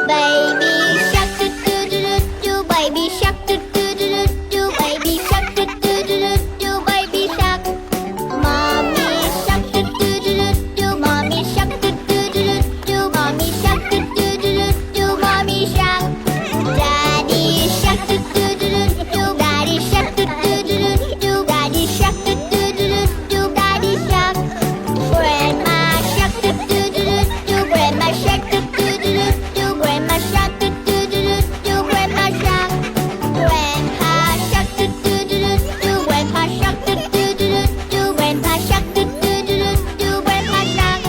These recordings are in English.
Baby shark do do do do do, baby shark do do do do do, baby shark do do do do do, baby shark. Mommy shark do do do do do, mommy shark do do do do do, mommy shark do do do do do, mommy shark. Daddy shark do do do do do, daddy shark do do do do do, daddy shark do do do do do, daddy shark. Grandma shark do do do do do, grandma shark do do do do do, grandma shark do do do do do, grandma shark. Grandpa shark do do do do do, grandpa shark do do do do do, grandpa shark do do do do do, grandpa shark.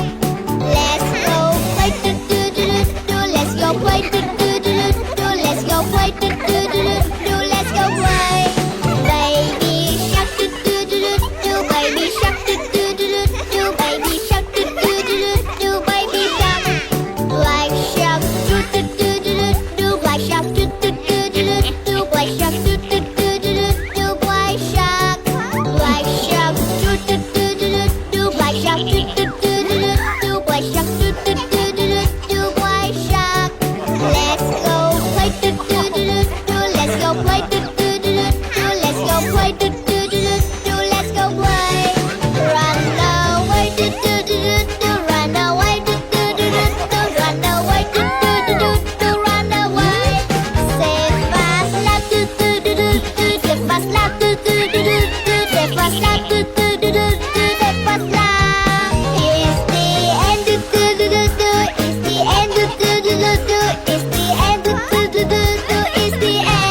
Let's go play do do do do do, let's go play do do do do do, let's go play do do do do do, let's go play. Baby shark do do do do do, baby shark do do do do do, baby shark do do do do do, baby shark. Black shark do do do do do do, black shark do do do do do do, black shark do do do do do do, black shark. Black shark do do do do do do, black shark do do do do do do, black shark do do do do do do, black shark. Let's go play do do do do do, let's go play do do do do do, let's go play do do do do do, let's go play. Run away do do do do do, run away do do do do do, run away do do do do do, run away. Save us la do do do do do, save us la do do do do do, save us la do do do do do, save us la. It's the end do do do do do, it's the end do do do do do, it's the end do do do do do, it's the end.